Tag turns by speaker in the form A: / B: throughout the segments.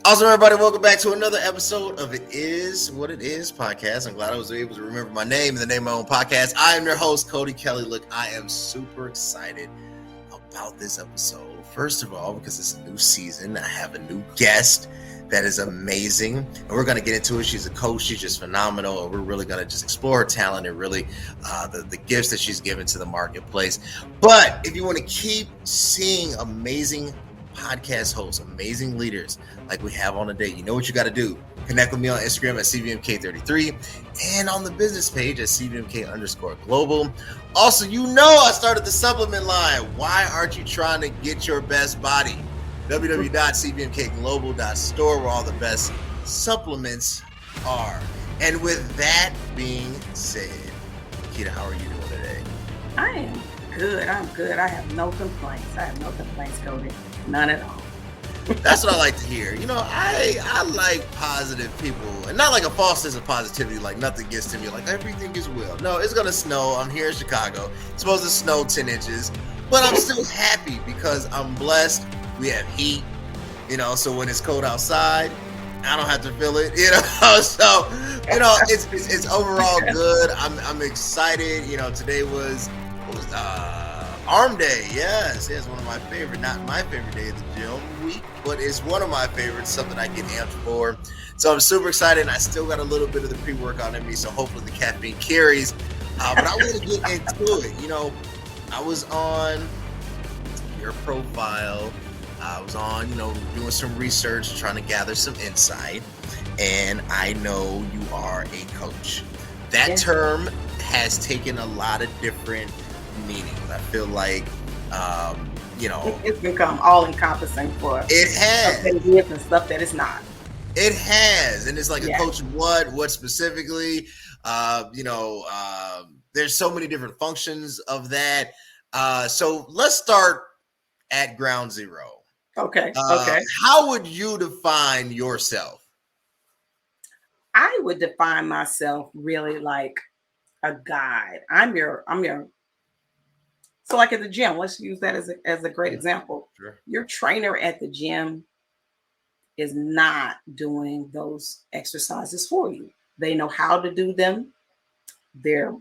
A: Also, everybody, welcome back to another episode of It Is What It Is podcast. I'm glad I was able to remember my name and the name of my own podcast. I am your host, Cody Kelly. Look, I am super excited about this episode. First of all, because it's a new season, I have a new guest that is amazing, and we're going to get into it. She's a coach. She's just phenomenal, and we're really going to just explore her talent and really the gifts that she's given to the marketplace. But if you want to keep seeing amazing podcast hosts, amazing leaders like we have on a day, you know what you got to do. Connect with me on Instagram at CVMK33 and on the business page at CVMK_global. Also, you know I started the supplement line. Why aren't you trying to get your best body? www.cvmkglobal.store, where all the best supplements are. And with that being said, Kita, how are you doing today?
B: I am good. I'm good. I have no complaints. Cody. None at all.
A: That's what I like to hear. You know, I like positive people, and not like a false sense of positivity, like nothing gets to me, like everything is well. No, it's gonna snow. I'm here in Chicago. It's supposed to snow 10 inches, but I'm still happy because I'm blessed. We have heat, you know, so when it's cold outside, I don't have to feel it, you know. So, you know, it's overall good. I'm excited. You know, today was Arm Day. Yes, one of my favorite, not my favorite day of the gym week, but it's one of my favorites, something I get amped for. So I'm super excited, and I still got a little bit of the pre-workout in me, so hopefully the caffeine carries. But I want to get into it. You know, I was on your profile. I was on, doing some research, trying to gather some insight, and I know you are a coach. That term has taken a lot of different meanings. I feel like,
B: it's become all-encompassing for
A: it has
B: and stuff that it's not.
A: It has, and it's like a coach. What specifically? There's so many different functions of that. So let's start at ground zero.
B: Okay.
A: How would you define yourself?
B: I would define myself really like a guide. I'm your. So like at the gym, let's use that as a great example.
A: Sure.
B: Your trainer at the gym is not doing those exercises for you. They know how to do them. They're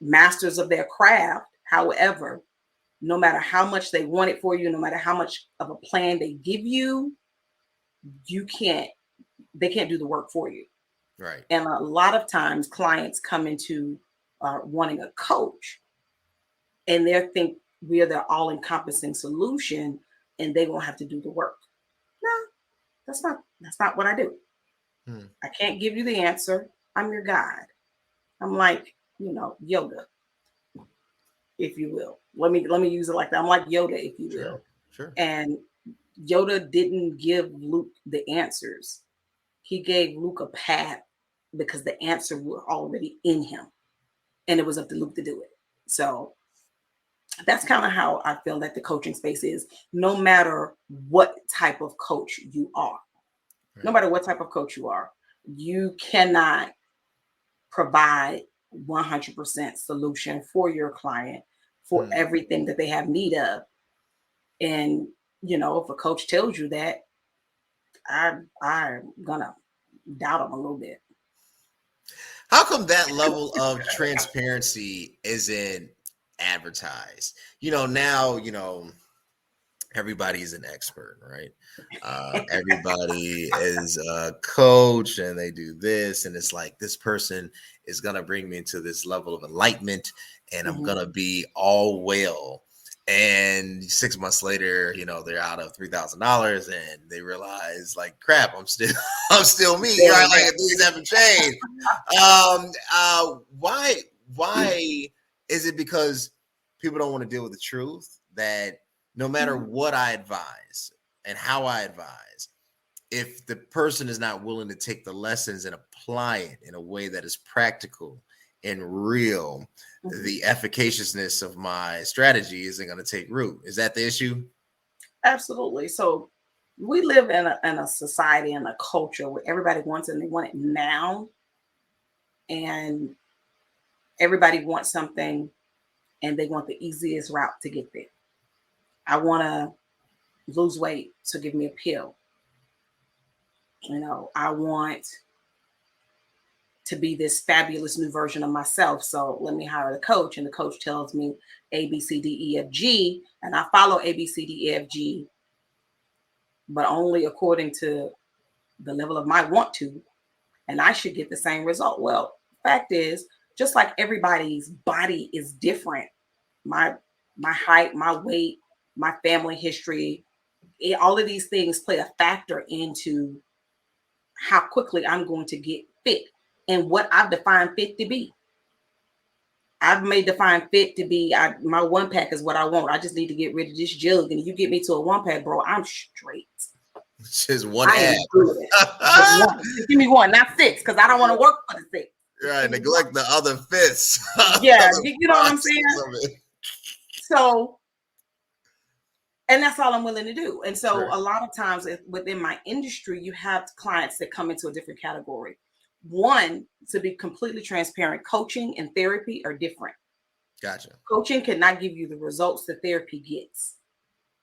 B: masters of their craft. However, no matter how much they want it for you, no matter how much of a plan they give you, they can't do the work for you.
A: Right.
B: And a lot of times clients come into wanting a coach, and they think we're the all-encompassing solution and they won't have to do the work. No, that's not what I do. I can't give you the answer. I'm your guide. I'm like, Yoda, if you will. Let me use it like that. I'm like Yoda, if you will.
A: Sure.
B: And Yoda didn't give Luke the answers. He gave Luke a path because the answer were already in him. And it was up to Luke to do it. So that's kind of how I feel that the coaching space is, no matter what type of coach you are. Right. No matter what type of coach you are, you cannot provide 100% solution for your client for everything that they have need of. And, if a coach tells you that, I'm gonna doubt them a little bit.
A: How come that level of transparency isn't advertised? Now, everybody's an expert, right? Everybody is a coach and they do this, and it's like, this person is going to bring me into this level of enlightenment and I'm going to be all well. And 6 months later, they're out of $3,000 and they realize, like, crap, I'm still me. Right? Like, things haven't changed. Why is it because people don't want to deal with the truth that no matter what I advise and how I advise, if the person is not willing to take the lessons and apply it in a way that is practical and real, the efficaciousness of my strategy isn't going to take root? Is that the issue?
B: Absolutely. So we live in a society and a culture where everybody wants it and they want it now. And everybody wants something and they want the easiest route to get there. I want to lose weight, so give me a pill. You know, I want to be this fabulous new version of myself. So let me hire the coach. And the coach tells me A, B, C, D, E, F, G. And I follow A, B, C, D, E, F, G, but only according to the level of my want to. And I should get the same result. Well, fact is, just like everybody's body is different, my height, my weight, my family history, all of these things play a factor into how quickly I'm going to get fit and what I've defined fit to be. I've made define fit to be, my one pack is what I want. I just need to get rid of this jug. And you get me to a one pack, bro, I'm straight.
A: Just one
B: I
A: ad.
B: am good. Just one. Just give me one, not six, because I don't want to work for the six.
A: Right, neglect the other fifths.
B: Yeah, you know what I'm saying? So, and that's all I'm willing to do. And so
A: Sure.
B: a lot of times within my industry, you have clients that come into a different category. One, to be completely transparent, coaching and therapy are different.
A: Gotcha.
B: Coaching cannot give you the results that therapy gets.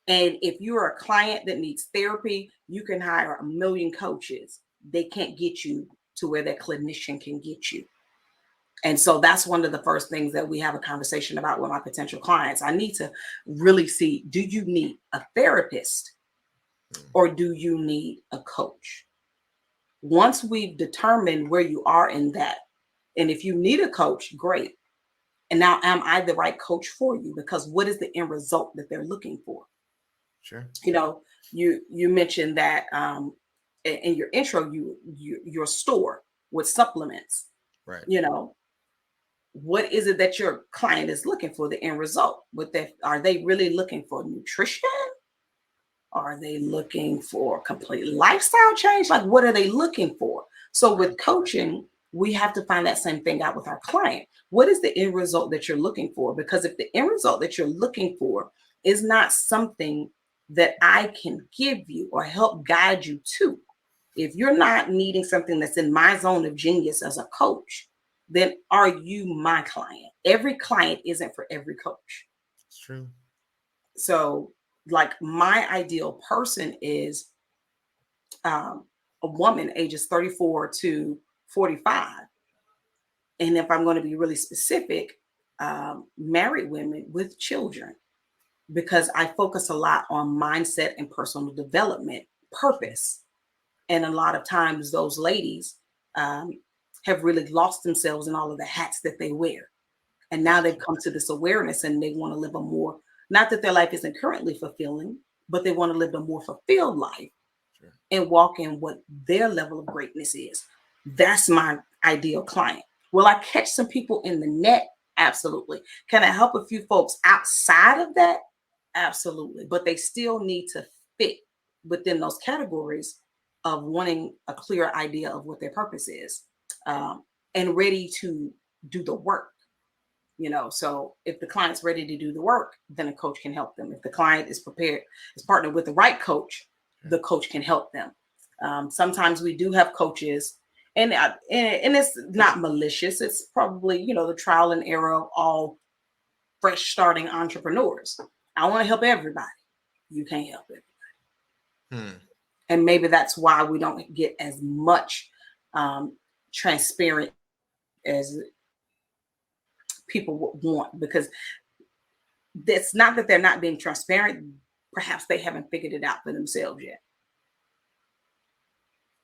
B: And if you're a client that needs therapy, you can hire a million coaches. They can't get you to where that clinician can get you. And so that's one of the first things that we have a conversation about with my potential clients. I need to really see, do you need a therapist or do you need a coach? Once we've determined where you are in that, and if you need a coach, great. And now, am I the right coach for you? Because what is the end result that they're looking for?
A: Sure.
B: You know, you mentioned that in your intro, your store with supplements.
A: Right.
B: You know, what is it that your client is looking for? The end result. With that, are they really looking for nutrition? Are they looking for complete lifestyle change? Like, what are they looking for? So with coaching, we have to find that same thing out with our client. What is the end result that you're looking for? Because if the end result that you're looking for is not something that I can give you or help guide you to, if you're not needing something that's in my zone of genius as a coach, then are you my client? Every client isn't for every coach.
A: It's true.
B: So, like, my ideal person is a woman ages 34 to 45. And if I'm going to be really specific, married women with children, because I focus a lot on mindset and personal development, purpose. And a lot of times those ladies have really lost themselves in all of the hats that they wear. And now they've come to this awareness and they want to live a more, not that their life isn't currently fulfilling, but they want to live a more fulfilled life. Sure. And walk in what their level of greatness is. That's my ideal client. Will I catch some people in the net? Absolutely. Can I help a few folks outside of that? Absolutely. But they still need to fit within those categories of wanting a clear idea of what their purpose is, and ready to do the work. You know, so if the client's ready to do the work, then a coach can help them. If the client is prepared, is partnered with the right coach, the coach can help them. Sometimes we do have coaches, and it's not malicious. It's probably, you know, the trial and error of all fresh starting entrepreneurs. I want to help everybody. You can't help everybody. And maybe that's why we don't get as much transparent as people would want, because it's not that they're not being transparent. Perhaps they haven't figured it out for themselves yet.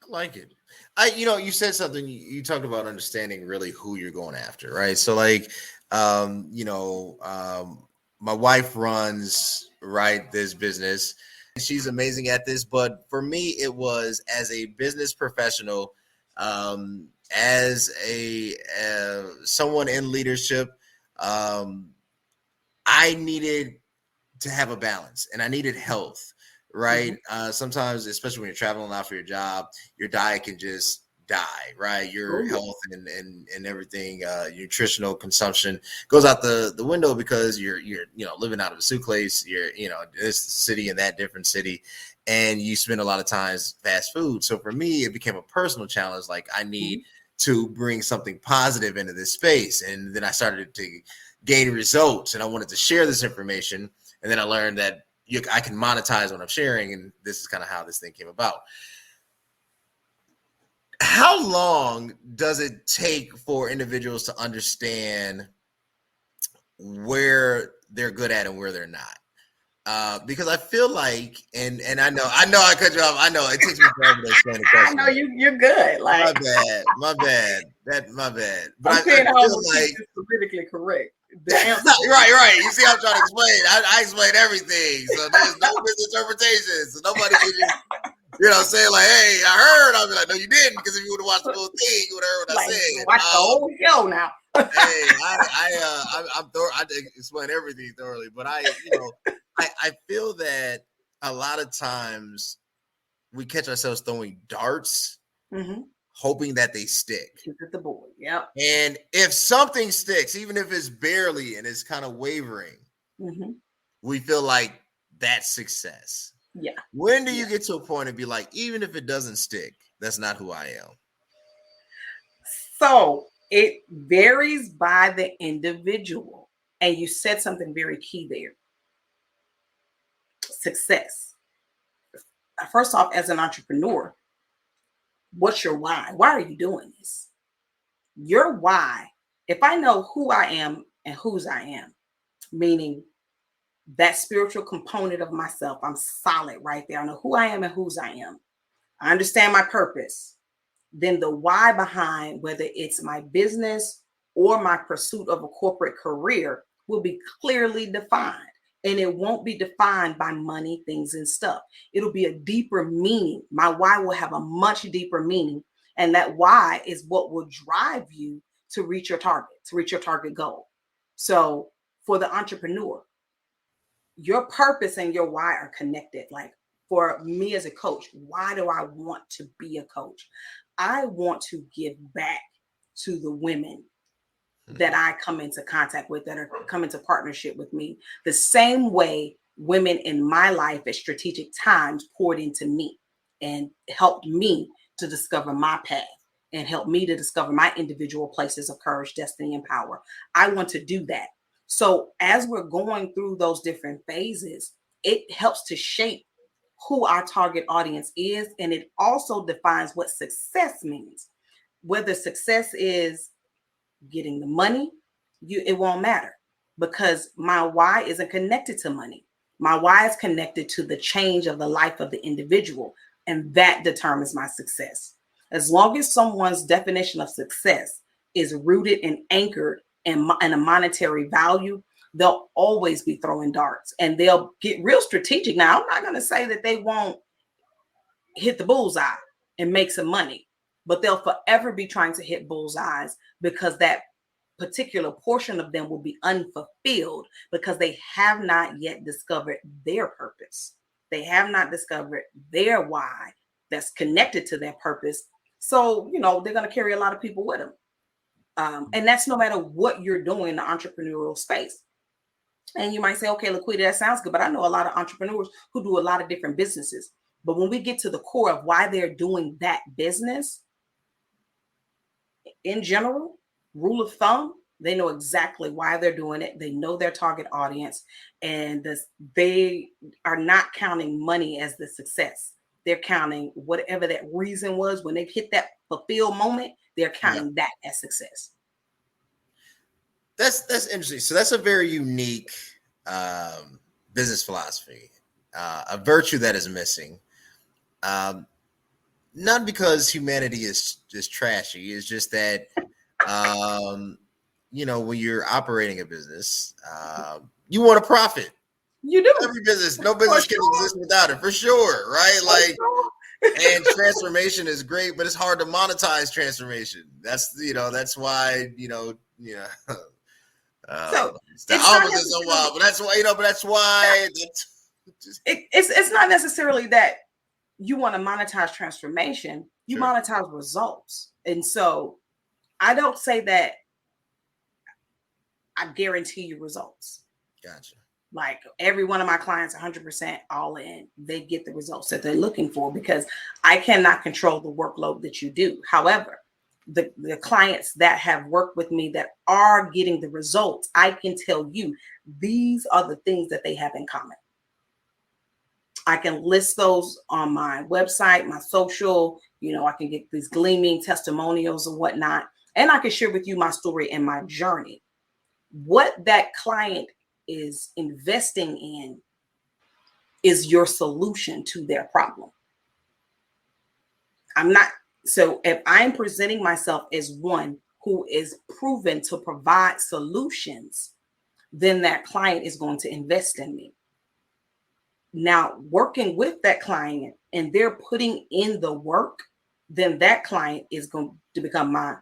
A: I like it. You said something, you talked about understanding really who you're going after, right? So like, my wife runs, right, this business. She's amazing at this, but for me, it was as a business professional, as a someone in leadership, I needed to have a balance and I needed health, right? Mm-hmm. Sometimes, especially when you're traveling a lot for your job, your diet can just die, right? Your health and everything, nutritional consumption goes out the window because you're living out of a suitcase. You're this city and that different city, and you spend a lot of times fast food. So for me, it became a personal challenge. Like I need to bring something positive into this space, and then I started to gain results, and I wanted to share this information, and then I learned that I can monetize what I'm sharing, and this is kind of how this thing came about. How long does it take for individuals to understand where they're good at and where they're not? Because I feel like, and I know I cut you off. I know it takes me forever to explain the
B: I
A: question.
B: know you're good.
A: My
B: Like
A: bad, my bad. My bad. But
B: I'm
A: I
B: saying how I'm
A: feel
B: gonna keep
A: like
B: this politically correct. The answer
A: right. You see, I'm trying to explain. I explain everything, so there's no misinterpretation. So nobody can just, saying like, "Hey, I heard." I'll be like, "No, you didn't," because if you would have watched the whole thing, you would have heard what I
B: like
A: said.
B: watch the whole show now.
A: Hey, I explain everything thoroughly, but I feel that a lot of times we catch ourselves throwing darts, hoping that they stick.
B: Shoot at the board. Yep.
A: And if something sticks, even if it's barely and it's kind of wavering, we feel like that's success.
B: Yeah.
A: When do you get to a point and be like, even if it doesn't stick, that's not who I am?
B: So it varies by the individual. And you said something very key there. Success. First off, as an entrepreneur, what's your why? Why are you doing this? Your why, if I know who I am and whose I am, meaning that spiritual component of myself, I'm solid right there. I know who I am and whose I am. I understand my purpose. Then the why behind whether it's my business or my pursuit of a corporate career will be clearly defined. And it won't be defined by money, things, and stuff. It'll be a deeper meaning. My why will have a much deeper meaning. And that why is what will drive you to reach your target goal. So for the entrepreneur, your purpose and your why are connected. Like for me as a coach, why do I want to be a coach? I want to give back to the women that I come into contact with, that are come into partnership with me, the same way women in my life at strategic times poured into me and helped me to discover my path and helped me to discover my individual places of courage, destiny, and power. I want to do that. So as we're going through those different phases, it helps to shape who our target audience is. And it also defines what success means. Whether success is getting the money, it won't matter, because my why isn't connected to money. My why is connected to the change of the life of the individual, and that determines my success. As long as someone's definition of success is rooted and anchored in a monetary value, they'll always be throwing darts and they'll get real strategic. Now, I'm not going to say that they won't hit the bullseye and make some money, but they'll forever be trying to hit bullseyes because that particular portion of them will be unfulfilled because they have not yet discovered their purpose. They have not discovered their why that's connected to their purpose. So, they're going to carry a lot of people with them. And that's no matter what you're doing in the entrepreneurial space. And you might say, okay, LaQuita, that sounds good. But I know a lot of entrepreneurs who do a lot of different businesses. But when we get to the core of why they're doing that business, in general, rule of thumb, they know exactly why they're doing it. They know their target audience, and they are not counting money as the success. They're counting whatever that reason was when they hit that fulfilled moment. They're counting that as success.
A: That's interesting. So that's a very unique business philosophy, a virtue that is missing. Not because humanity is just trashy. It's just that, when you're operating a business, you want to profit.
B: You do.
A: Every business, no business can exist without it, for sure, right? Like, and transformation is great, but it's hard to monetize transformation. That's that's why
B: so
A: it's the opposite so wild, but that's why
B: it's not necessarily that you want to monetize transformation. You monetize results, and so I don't say that I guarantee you results.
A: Gotcha.
B: Like every one of my clients, 100% all in, they get the results that they're looking for because I cannot control the workload that you do. However, the clients that have worked with me that are getting the results, I can tell you these are the things that they have in common. I can list those on my website, my social, I can get these gleaming testimonials and whatnot. And I can share with you my story and my journey. What that client is investing in is your solution to their problem. So if I'm presenting myself as one who is proven to provide solutions, then that client is going to invest in me. Now, working with that client and they're putting in the work, then that client is going to become my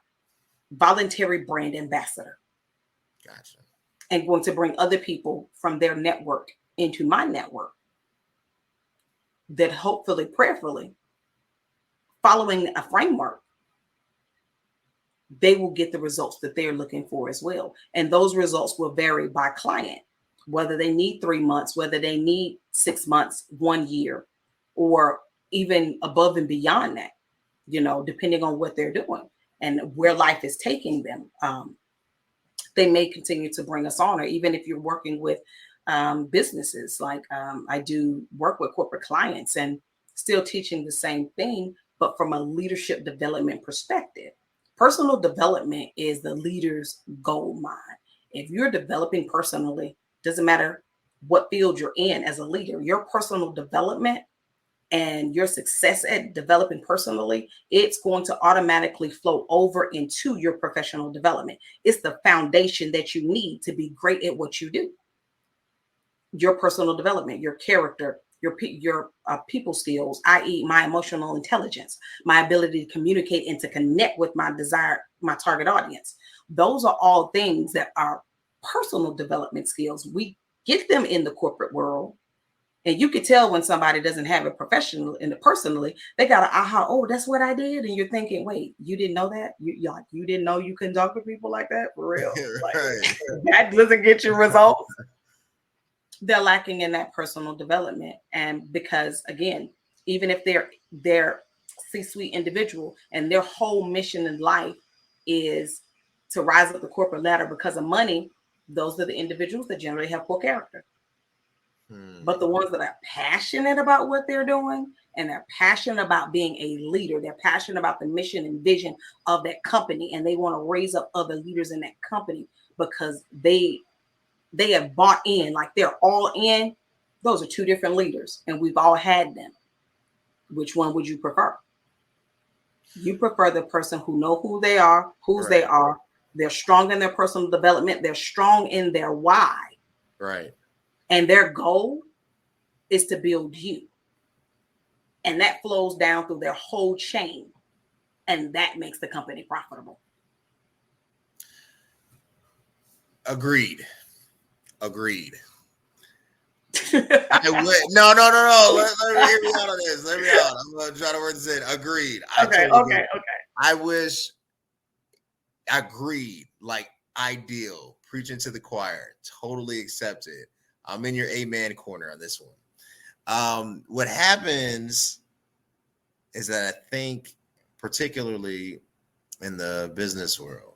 B: voluntary brand ambassador.
A: Gotcha.
B: And going to bring other people from their network into my network that hopefully, prayerfully, following a framework, they will get the results that they're looking for as well. And those results will vary by client, whether they need 3 months, whether they need 6 months, 1 year, or even above and beyond that, depending on what they're doing and where life is taking them. They may continue to bring us on, or even if you're working with businesses, like I do work with corporate clients and still teaching the same thing, but from a leadership development perspective. Personal development is the leader's gold mine. If you're developing personally, doesn't matter what field you're in as a leader, your personal development and your success at developing personally, it's going to automatically flow over into your professional development. It's the foundation that you need to be great at what you do. Your personal development, your character, your people skills, i.e. my emotional intelligence, my ability to communicate and to connect with my target audience. Those are all things that are personal development skills. We get them in the corporate world. And you could tell when somebody doesn't have it professional and personally, they got an aha, oh, that's what I did. And you're thinking, wait, you didn't know that? You didn't know you couldn't talk to people like that? For real.
A: Right.
B: That doesn't get you results. They're lacking in that personal development. And because, again, even if they're C-suite individual and their whole mission in life is to rise up the corporate ladder because of money, those are the individuals that generally have poor character. But the ones that are passionate about what they're doing and they're passionate about being a leader, they're passionate about the mission and vision of that company, and they want to raise up other leaders in that company because they have bought in, like they're all in. Those are two different leaders, and we've all had them. Which one would you prefer? You prefer the person who know who they are, whose they are. They're strong in their personal development. They're strong in their why.
A: Right.
B: And their goal is to build you. And that flows down through their whole chain. And that makes the company profitable.
A: Agreed. I would. No. Let me hear me out on this. Let me out. I'm going to try to word this in. Agreed.
B: Okay.
A: I wish. Agreed. Like ideal. Preaching to the choir. Totally accepted. I'm in your amen corner on this one. What happens is that I think, particularly in the business world,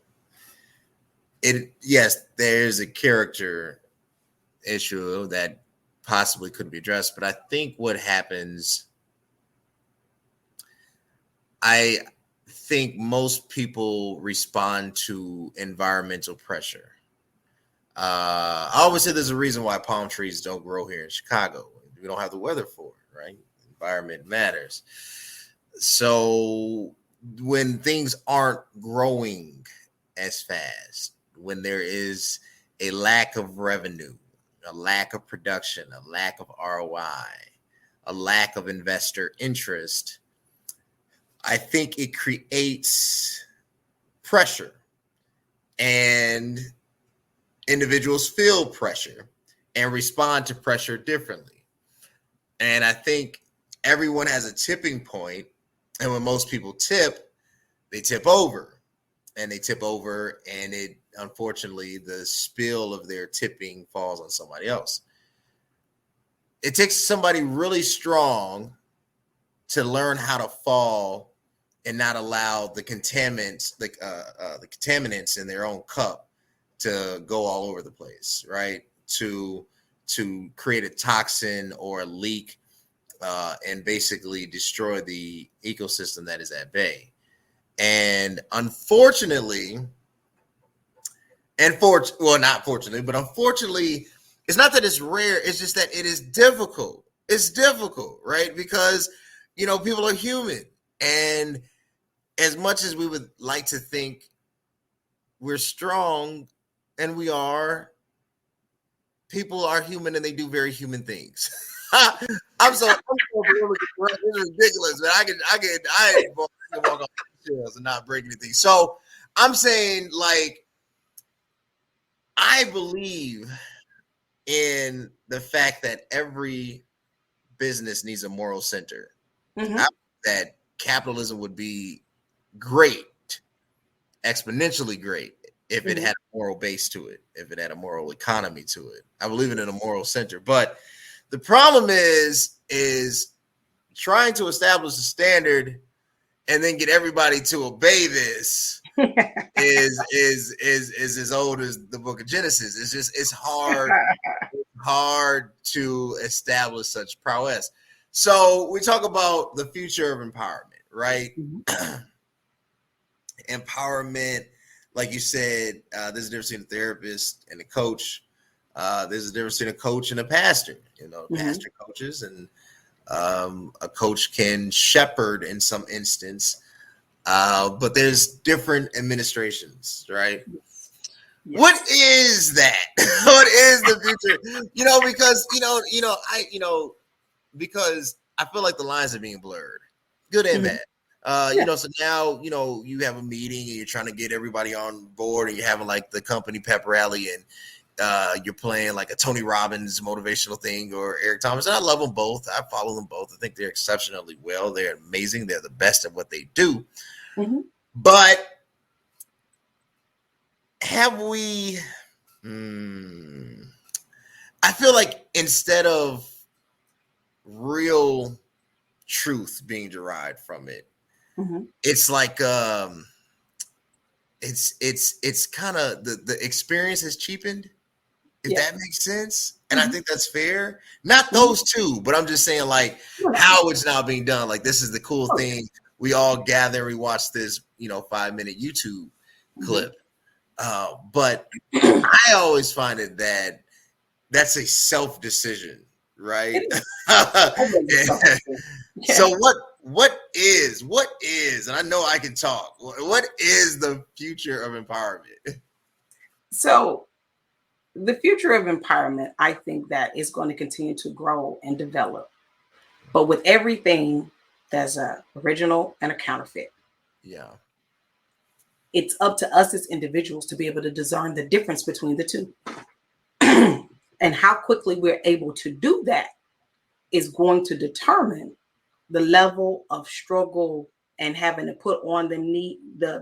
A: there's a character issue that possibly could be addressed, but I think what happens, I think most people respond to environmental pressure. I always say there's a reason why palm trees don't grow here in Chicago. We don't have the weather for it, right? Environment matters. So when things aren't growing as fast, when there is a lack of revenue, a lack of production, a lack of ROI, a lack of investor interest, I think it creates pressure, and individuals feel pressure and respond to pressure differently. And I think everyone has a tipping point, and when most people tip, they tip over, and it unfortunately the spill of their tipping falls on somebody else. It takes somebody really strong to learn how to fall and not allow the contaminants, the contaminants in their own cup to go all over the place, right? To create a toxin or a leak and basically destroy the ecosystem that is at bay. And unfortunately, not fortunately, but unfortunately, it's not that it's rare, it's just that it is difficult. It's difficult, right? Because, people are human. And as much as we would like to think we're strong, and we are, people are human and they do very human things. I'm so it's ridiculous, man. I can walk off the shells and not break anything. So I'm saying, like, I believe in the fact that every business needs a moral center.
B: Mm-hmm.
A: That capitalism would be great, exponentially great, if it had a moral base to it, if it had a moral economy to it. I believe in a moral center. But the problem is trying to establish a standard and then get everybody to obey this is as old as the book of Genesis. It's hard to establish such prowess. So we talk about the future of empowerment, right? Mm-hmm. Empowerment, like you said, there's a difference between a therapist and a coach. There's a difference between a coach and a pastor. Pastor coaches, and a coach can shepherd in some instance. But there's different administrations, right? Yes. What is that? What is the future? Because I feel like the lines are being blurred, good and bad. So now, you have a meeting and you're trying to get everybody on board, and you're having like the company pep rally, and you're playing like a Tony Robbins motivational thing or Eric Thomas. And I love them both. I follow them both. I think they're exceptionally well. They're amazing. They're the best at what they do. Mm-hmm. But have we, I feel like instead of real truth being derived from it, it's like, it's kind of the experience has cheapened, if that makes sense. And I think that's fair. Not those two, but I'm just saying, like, how it's now being done. Like, this is the cool thing. We all gather, we watch this, 5-minute YouTube clip. But I always find it that that's a self decision, right? So what is, and I know I can talk, what is the future of empowerment?
B: So the future of empowerment, I think that is going to continue to grow and develop. But with everything, there's a original and a counterfeit.
A: Yeah.
B: It's up to us as individuals to be able to discern the difference between the two. And how quickly we're able to do that is going to determine the level of struggle and having to put on the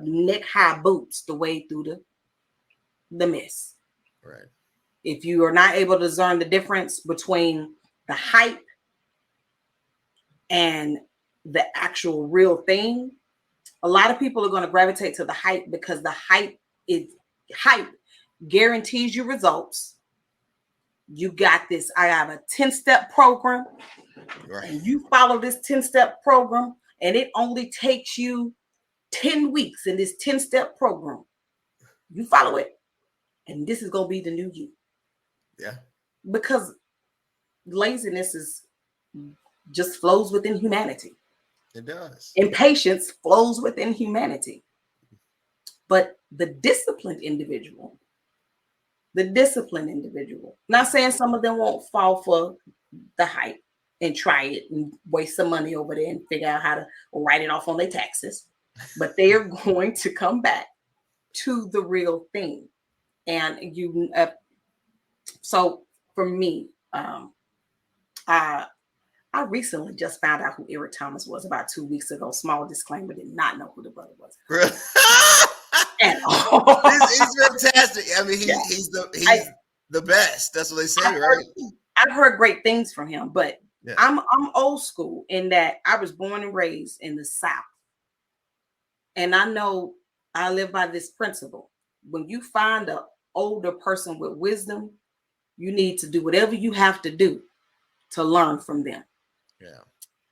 B: neck-high boots to wade through the mess.
A: Right.
B: If you are not able to discern the difference between the hype and the actual real thing, a lot of people are going to gravitate to the hype, because the hype guarantees you results. You got this. I have a 10-step program, right, and you follow this 10-step program, and it only takes you 10 weeks in this 10-step program. You follow it, and this is going to be the new you.
A: Yeah. Because
B: laziness just flows within humanity.
A: It does.
B: Impatience flows within humanity. But the disciplined individual, not saying some of them won't fall for the hype and try it and waste some money over there and figure out how to write it off on their taxes, but they are going to come back to the real thing. And so for me, I recently just found out who Eric Thomas was about 2 weeks ago. Small disclaimer, did not know who the brother was. At all.
A: He's fantastic. I mean, he's the best. That's what they say, right?
B: I've heard great things from him, but I'm old school in that I was born and raised in the South. And I know I live by this principle. When you find an older person with wisdom, you need to do whatever you have to do to learn from them.
A: Yeah.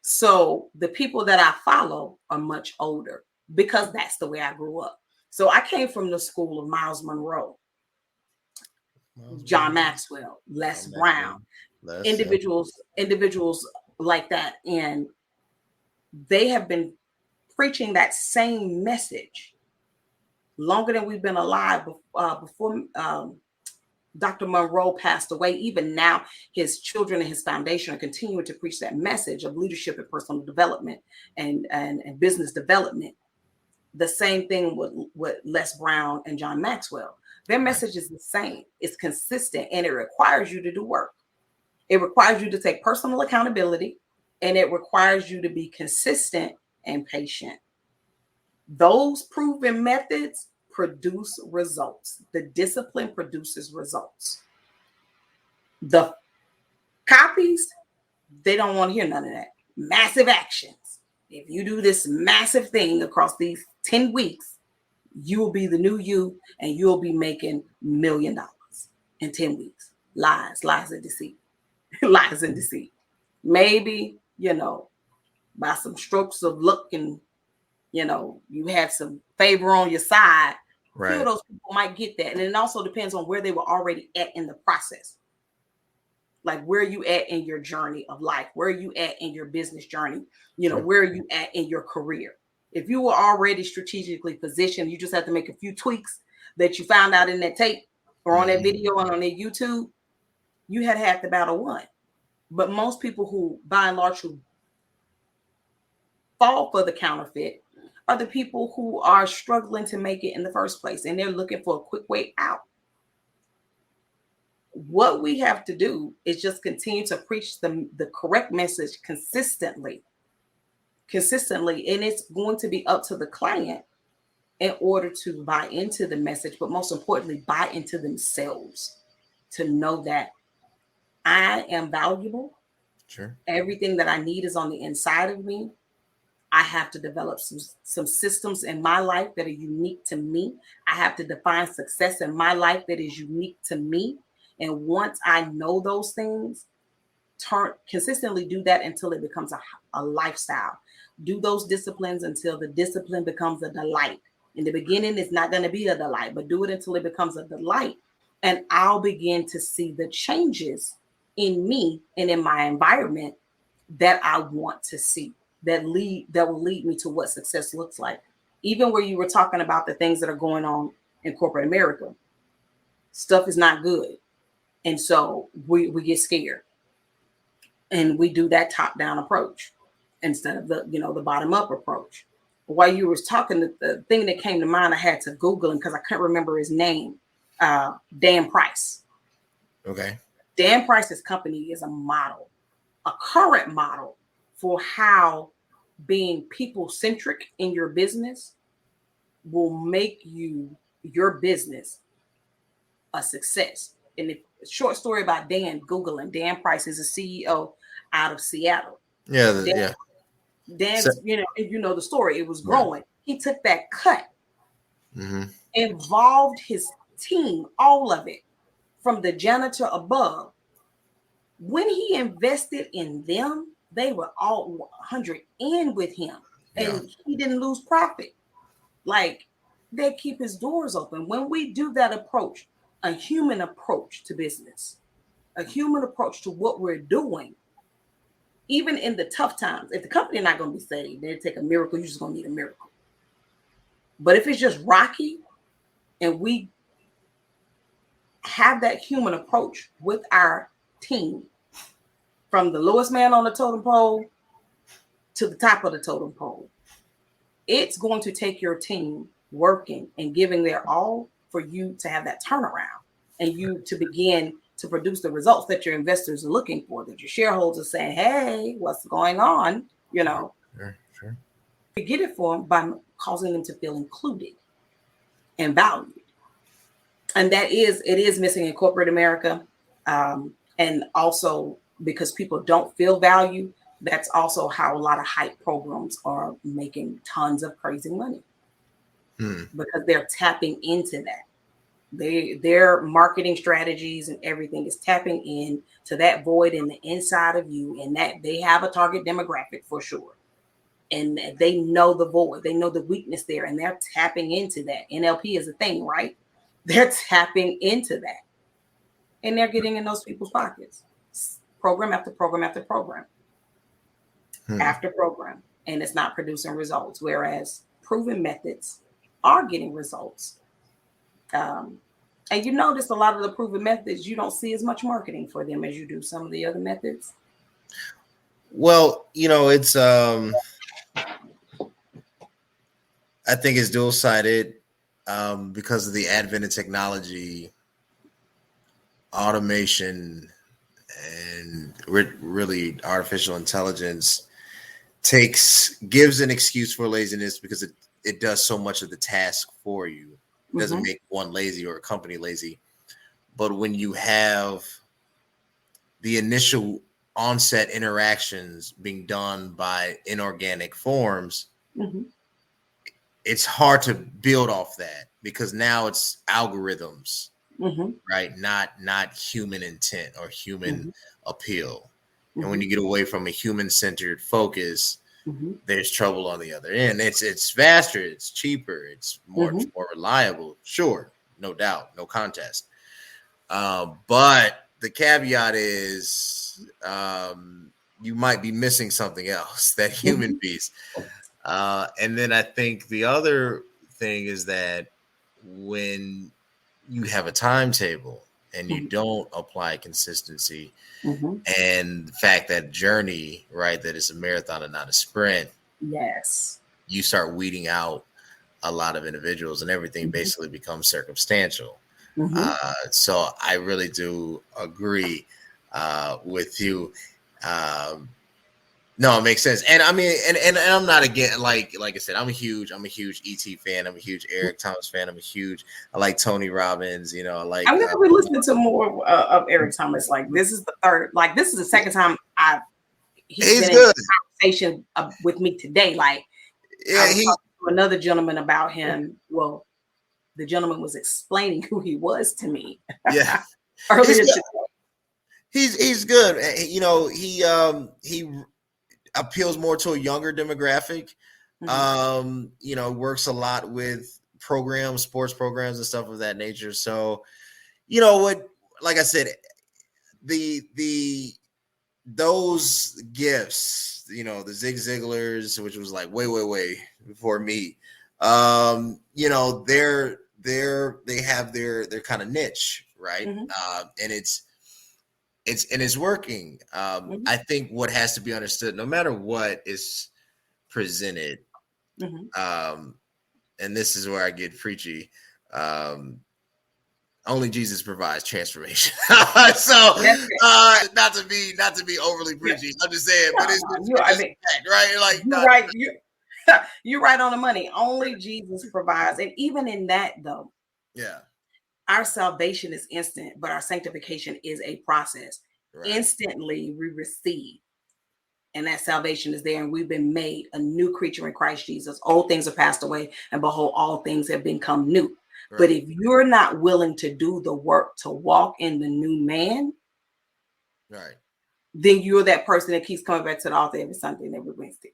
B: So the people that I follow are much older because that's the way I grew up. So I came from the school of Miles Monroe, John Maxwell, Les Brown, individuals like that. And they have been preaching that same message longer than we've been alive. Before Dr. Monroe passed away, even now, his children and his foundation are continuing to preach that message of leadership and personal development and business development. The same thing with Les Brown and John Maxwell. Their message is the same. It's consistent, and it requires you to do work. It requires you to take personal accountability, and it requires you to be consistent and patient. Those proven methods produce results. The discipline produces results. The copies, they don't want to hear none of that. Massive actions. If you do this massive thing across these 10 weeks, you will be the new you, and you'll be making $1 million in 10 weeks. Lies and deceit. Lies and deceit. Maybe, by some strokes of luck and, you have some favor on your side. Right. A few of those people might get that. And it also depends on where they were already at in the process. Like, where are you at in your journey of life? Where are you at in your business journey? Where are you at in your career? If you were already strategically positioned, you just have to make a few tweaks that you found out in that tape or on that video and on that YouTube, you had half the battle won. But most people who, by and large, who fall for the counterfeit are the people who are struggling to make it in the first place, and they're looking for a quick way out. What we have to do is just continue to preach the correct message consistently, and it's going to be up to the client in order to buy into the message, but most importantly, buy into themselves to know that I am valuable.
A: Sure.
B: Everything that I need is on the inside of me. I have to develop some systems in my life that are unique to me. I have to define success in my life that is unique to me. And once I know those things, consistently do that until it becomes a lifestyle. Do those disciplines until the discipline becomes a delight. In the beginning, it's not going to be a delight, but do it until it becomes a delight. And I'll begin to see the changes in me and in my environment that I want to see, that will lead me to what success looks like. Even where you were talking about the things that are going on in corporate America, stuff is not good. And so we get scared, and we do that top-down approach instead of the bottom-up approach. While you were talking, the thing that came to mind, I had to Google him because I couldn't remember his name. Dan Price.
A: Okay.
B: Dan Price's company is a current model for how being people-centric in your business will make your business a success. And the short story about Dan, Google him. Dan Price is a CEO out of Seattle.
A: Yeah.
B: Dan's, if you know the story, it was growing. Yeah. He took that cut, involved his team, all of it, from the janitor above. When he invested in them, they were all 100 in with him, and he didn't lose profit. Like, they keep his doors open. When we do that approach, a human approach to business, a human approach to what we're doing, even in the tough times, if the company is not going to be saved, they take a miracle, you're just going to need a miracle. But if it's just rocky and we have that human approach with our team, from the lowest man on the totem pole to the top of the totem pole, it's going to take your team working and giving their all for you to have that turnaround and you to begin to produce the results that your investors are looking for, that your shareholders are saying, hey, what's going on?
A: Sure.
B: You get it for them by causing them to feel included and valued. And it is missing in corporate America. And also because people don't feel value, that's also how a lot of hype programs are making tons of crazy money because they're tapping into that. Their marketing strategies and everything is tapping in to that void in the inside of you, and that they have a target demographic for sure. And they know the void, they know the weakness there, and they're tapping into that. NLP is a thing, right? They're tapping into that, and they're getting in those people's pockets, program after program after program after program, and it's not producing results. Whereas proven methods are getting results. And you notice a lot of the proven methods, you don't see as much marketing for them as you do some of the other methods.
A: Well, it's I think it's dual-sided because of the advent of technology, automation, and really artificial intelligence gives an excuse for laziness because it does so much of the task for you. It doesn't make one lazy or a company lazy. But when you have the initial onset interactions being done by inorganic forms, it's hard to build off that because now it's algorithms, right? Not human intent or human appeal. And when you get away from a human-centered focus, there's trouble on the other end. It's faster, it's cheaper, it's more reliable. Sure, no doubt, no contest. But the caveat is you might be missing something else, that human piece. And then I think the other thing is that when you have a timetable and you don't apply consistency and the fact that journey, right, that it's a marathon and not a sprint.
B: Yes.
A: You start weeding out a lot of individuals and everything basically becomes circumstantial. So I really do agree with you. No, it makes sense. And I mean, and I'm not again, like I said, I'm a huge ET fan. I'm a huge Eric Thomas fan. I like Tony Robbins, I like.
B: I'm gonna be listening to more of Eric Thomas. Like this is the second time he's been
A: good.
B: in conversation with me today. Like I was talking to another gentleman about him. Well, the gentleman was explaining who he was to me.
A: Yeah.
B: Earlier today.
A: He's good. He appeals more to a younger demographic. Works a lot with sports programs and stuff of that nature. So, like I said, those gifts, the Zig Ziglars, which was like way before me. They have their kind of niche, right? And it's working. I think what has to be understood, no matter what is presented, and this is where I get preachy. Only Jesus provides transformation. So, not to be overly preachy, I'm just saying, but it's fact, right? Like,
B: you're right on the money. Only Jesus provides, and even in that, though, our salvation is instant, but our sanctification is a process. Right. Instantly, we receive, and that salvation is there, and we've been made a new creature in Christ Jesus. Old things are passed away, and behold, all things have become new. Right. But if you're not willing to do the work to walk in the new man,
A: right,
B: then you're that person that keeps coming back to the altar every Sunday and every Wednesday.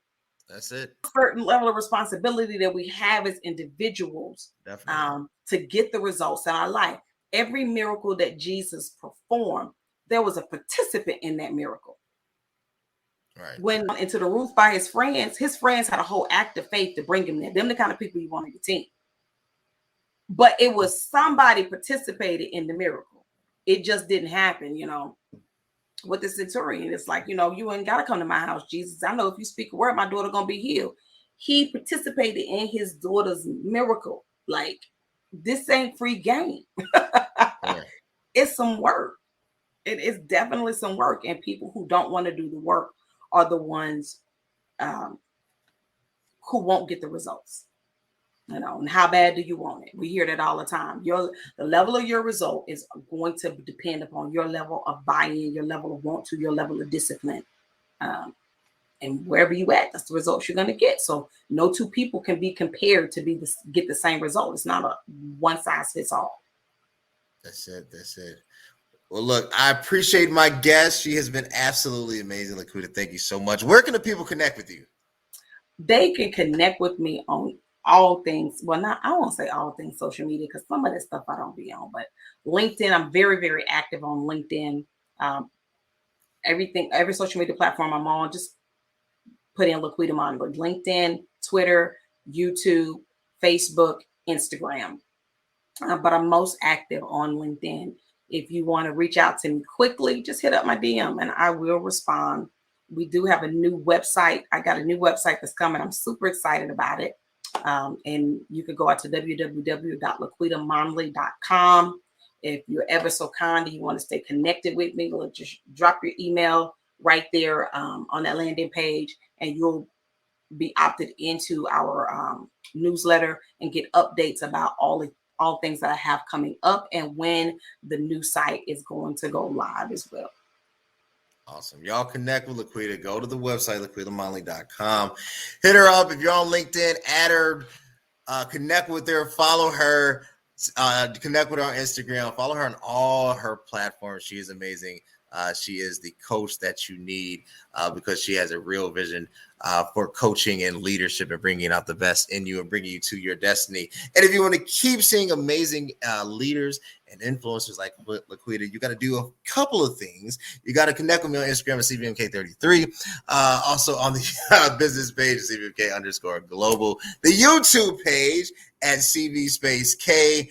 A: That's it.
B: A certain level of responsibility that we have as individuals to get the results in our life. Every miracle that Jesus performed, there was a participant in that miracle. Right. When into the roof by his friends had a whole act of faith to bring him there. Them the kind of people you want on your team. But it was somebody participated in the miracle. It just didn't happen, With the centurion, it's like, you ain't got to come to my house, Jesus. I know if you speak a word, my daughter going to be healed. He participated in his daughter's miracle. Like, this ain't free game. Yeah. It's some work. It is definitely some work. And people who don't want to do the work are the ones who won't get the results. And how bad do you want it? We hear that all the time. The level of your result is going to depend upon your level of buy-in, your level of want to, your level of discipline. And wherever you at, that's the results you're going to get. So no two people can be compared to get the same result. It's not a one size fits all.
A: That's it. That's it. Well, look, I appreciate my guest. She has been absolutely amazing, LaQuita. Thank you so much. Where can the people connect with you?
B: They can connect with me on all things. Well, not I won't say all things social media because some of this stuff I don't be on, but LinkedIn, I'm very, very active on LinkedIn. Um, every social media platform I'm on, just put in LaQuita Monley. LinkedIn, Twitter, YouTube, Facebook, Instagram. But I'm most active on LinkedIn. If you want to reach out to me quickly, just hit up my DM and I will respond. We do have a new website. I got a new website that's coming. I'm super excited about it. And you can go out to www.laquitamonley.com. If you're ever so kind and you want to stay connected with me, just drop your email right there on that landing page, and you'll be opted into our newsletter and get updates about all things that I have coming up and when the new site is going to go live as well.
A: Awesome. Y'all connect with LaQuita. Go to the website, LaQuitaMonley.com. Hit her up. If you're on LinkedIn, add her, connect with her, follow her, connect with her on Instagram, follow her on all her platforms. She is amazing. She is the coach that you need because she has a real vision for coaching and leadership and bringing out the best in you and bringing you to your destiny. And if you want to keep seeing amazing leaders and influencers like LaQuita, you got to do a couple of things. You got to connect with me on Instagram at CVMK33. Also on the business page, CVMK_global. The YouTube page at CV space K.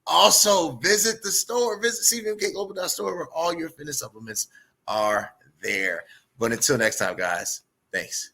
A: Also, visit the store, visit CVMKglobal.store where all your fitness supplements are there. But until next time, guys, thanks.